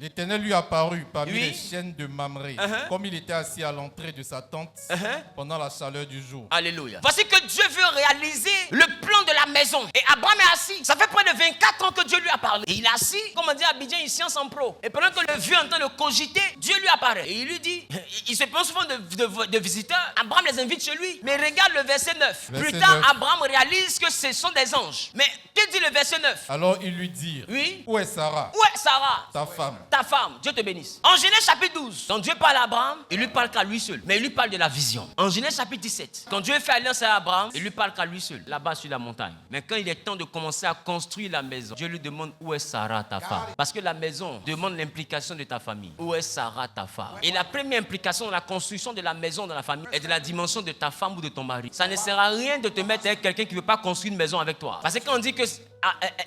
L'Éternel lui apparut parmi Oui. les chênes de Mamré, comme il était assis à l'entrée de sa tente pendant la chaleur du jour. Alléluia. Voici que Dieu veut réaliser le plan de la maison. Et Abraham est assis. Ça fait près de 24 ans que Dieu lui a parlé. Et il est assis, comme on dit à Abidjan, il science en pro. Et pendant que le vieux est en train de cogiter, Dieu lui apparaît. Et il lui dit, il se prend souvent de visiteurs. Abraham les invite chez lui. Mais regarde le verset 9. Plus tard, Abraham réalise que ce sont des anges. Mais que dit le verset 9? Alors il lui dit, oui. Où est Sarah? Où est Sarah? Ta femme. Ta femme. Dieu te bénisse. En Genèse chapitre 12, quand Dieu parle à Abraham, il lui parle qu'à lui seul. Mais il lui parle de la vision. En Genèse chapitre 17, quand Dieu fait alliance à Abraham, il lui parle qu'à lui seul, là-bas sur la montagne. Mais quand il est temps de commencer à construire la maison, Dieu lui demande où est Sarah, ta femme. Parce que la maison demande l'implication de ta famille. Où est Sarah, ta femme? Et la première implication dans la construction de la maison dans la famille est de la dimension de ta femme ou de ton mari. Ça ne sert à rien de te mettre avec quelqu'un qui ne veut pas construire une maison avec toi. Parce que quand on dit que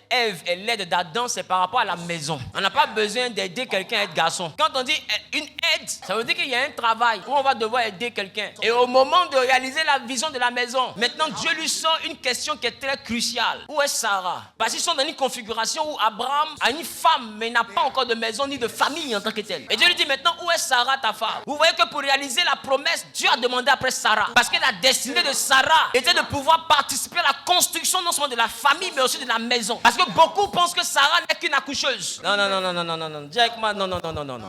Ève est l'aide d'Adam, c'est par rapport à la maison. On n'a pas besoin d'aider quelqu'un à être garçon. Quand on dit une aide, ça veut dire qu'il y a un travail où on va devoir aider quelqu'un. Et au moment de réaliser la vision de la maison, maintenant Dieu lui sort une question qui est très cruciale. Où est Sarah? Parce qu'ils sont dans une configuration où Abraham a une femme, mais n'a pas encore de maison ni de famille en tant que telle. Et Dieu lui dit maintenant, où est Sarah, ta femme? Vous voyez que pour réaliser la promesse, Dieu a demandé après Sarah. Parce que la destinée de Sarah était de pouvoir participer à la construction non seulement de la famille, mais aussi de la maison. Parce que beaucoup pensent que Sarah n'est qu'une accoucheuse. Non. Dis avec moi, non.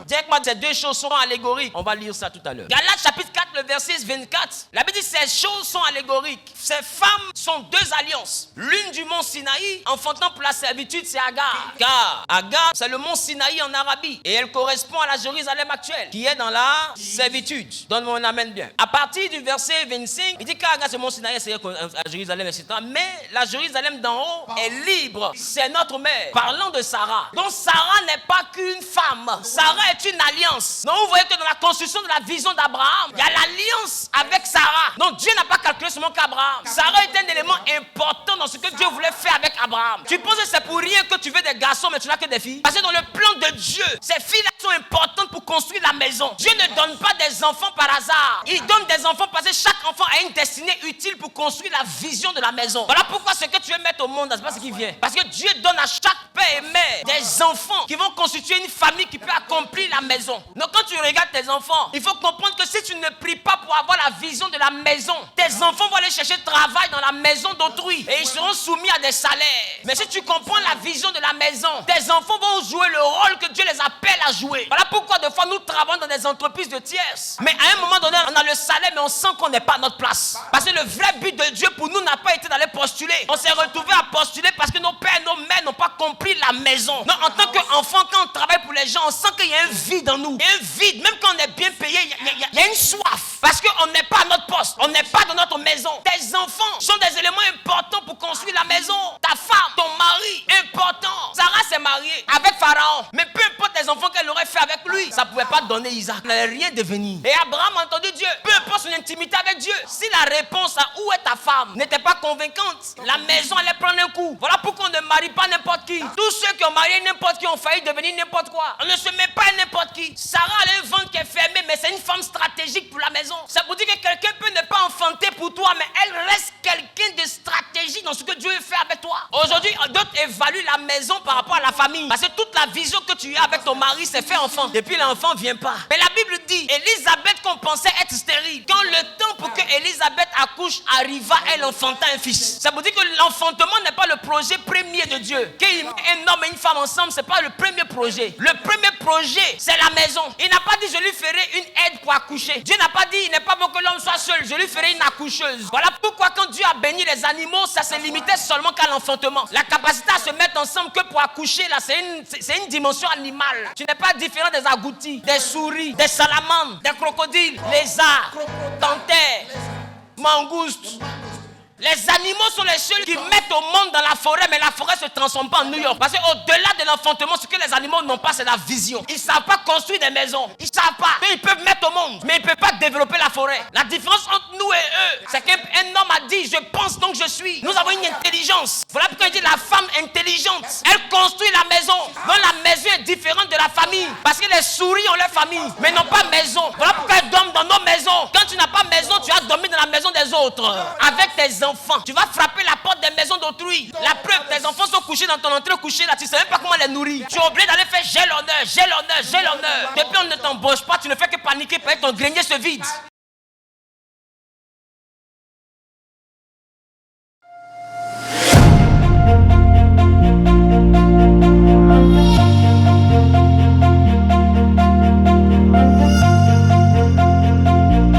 Dis avec moi, ces deux choses seront allégoriques. On va lire ça tout à l'heure. Galates chapitre 4, le verset 24. La Bible dit, ces choses sont allégoriques. Ces femmes sont deux alliances. L'une du mont Sinaï, enfantant pour la servitude, c'est Agar. Car Agar, c'est le mont Sinaï en Arabie. Et elle correspond à la Jérusalem actuelle, qui est dans la servitude. Donne-moi un amen bien. À partir du verset 25, il dit qu'Agar, c'est le mont Sinaï, c'est à Jérusalem, etc. Mais la Jérusalem d'en haut est libre. C'est notre mère. Parlant de Sarah. Donc Sarah n'est pas qu'une femme. Sarah est une alliance. Donc vous voyez que dans la construction de la vision d'Abraham, il y a l'alliance avec Sarah. Donc Dieu n'a pas calculé seulement qu'Abraham. Sarah est un élément important dans ce que Dieu voulait faire avec Abraham. Tu penses que c'est pour rien que tu veux des garçons mais tu n'as que des filles? Parce que dans le plan de Dieu, ces filles-là sont importantes pour construire la maison. Dieu ne donne pas des enfants par hasard. Il donne des enfants parce que chaque enfant a une destinée utile pour construire la vision de la maison. Voilà pourquoi ce que tu veux mettre au monde, c'est pas ce qui vient. Parce que Dieu donne à chaque père et mère des enfants qui vont constituer une famille qui peut accomplir la maison. Donc quand tu regardes tes enfants, il faut comprendre que si tu ne pries pas pour avoir la vision de la maison, tes enfants vont aller chercher travail dans la maison d'autrui et ils seront soumis à des salaires. Mais si tu comprends la vision de la maison, tes enfants vont jouer le rôle que Dieu les appelle à jouer. Voilà pourquoi des fois nous travaillons dans des entreprises de tierces. Mais à un moment donné, on a le salaire mais on sent qu'on n'est pas à notre place. Parce que le vrai but de Dieu pour nous n'a pas été d'aller postuler. On s'est retrouvé à postuler parce que nos pères et nos mères n'ont pas compris la maison. Non, en tant qu'enfant, quand on travaille pour les gens, on sent qu'il y a un vide en nous. Il y a un vide, même quand on est bien payé, il y a une soif. Parce qu'on n'est pas à notre poste, on n'est pas dans notre maison. Tes enfants sont des éléments importants pour construire la maison. Ta femme, ton mari, important. Sarah s'est mariée avec Pharaon. Mais peu importe les enfants qu'elle aurait fait avec lui, ça ne pouvait pas donner Isaac. Elle n'allait rien devenir. Et Abraham a entendu Dieu. Peu importe son intimité avec Dieu. Si la réponse à où est ta femme n'était pas convaincante, la maison allait prendre un coup. Voilà pourquoi on ne marie pas n'importe qui. Tous ceux qui ont marié n'importe qui ont failli devenir n'importe quoi. On ne se met pas à n'importe qui. Sarah a un ventre qui est fermé, mais c'est une femme stratégique pour la maison. Ça veut dire que quelqu'un peut ne pas enfanter pour toi, mais elle reste quelqu'un de stratégique dans ce que Dieu veut faire avec toi. Aujourd'hui, d'autres évaluent la maison par rapport à la famille. Parce que toute la vision que tu as avec ton mari, c'est faire enfant. Et puis l'enfant ne vient pas. Mais la Bible dit, Élisabeth qu'on pensait être stérile, quand le temps pour que Élisabeth accouche arriva, elle enfanta un fils. Ça veut dire que l'enfantement n'est pas le projet premier de Dieu. Qu'il met un homme et une femme ensemble, c'est pas le premier projet. Le premier projet, c'est la maison. Il n'a pas dit je lui ferai une aide pour accoucher. Dieu n'a pas dit il n'est pas bon que l'homme soit seul, je lui ferai une accoucheuse. Voilà pourquoi quand Dieu a béni les animaux, ça se limitait seulement qu'à l'enfantement. La capacité à se mettre ensemble que pour accoucher, là, c'est une dimension animale. Tu n'es pas différent des agoutis, des souris, des salamandres, des crocodiles, lézards, panthères, mangoustes. Les animaux sont les seuls qui mettent au monde dans la forêt, mais la forêt ne se transforme pas en New York. Parce qu'au-delà de l'enfantement, ce que les animaux n'ont pas, c'est la vision. Ils ne savent pas construire des maisons. Ils ne savent pas. Ils peuvent mettre au monde, mais ils ne peuvent pas développer la forêt. La différence entre nous et eux, c'est qu'un homme a dit, je pense donc je suis. Nous avons une intelligence. Voilà pourquoi il dit la femme intelligente. Elle construit la maison. Donc la maison est différente de la famille. Parce que les souris ont leur famille, mais n'ont pas maison. Voilà pourquoi elles dorment dans nos maisons. Quand tu n'as pas maison, tu as dormi dans la maison des autres. Avec tes enfants. Tu vas frapper la porte des maisons d'autrui. La preuve, tes enfants sont couchés dans ton entrée, couchés là. Tu ne sais même pas comment les nourrir. Tu es obligé d'aller faire j'ai l'honneur, j'ai l'honneur, j'ai l'honneur. Depuis on ne t'embauche pas, tu ne fais que paniquer parce que ton grenier se vide.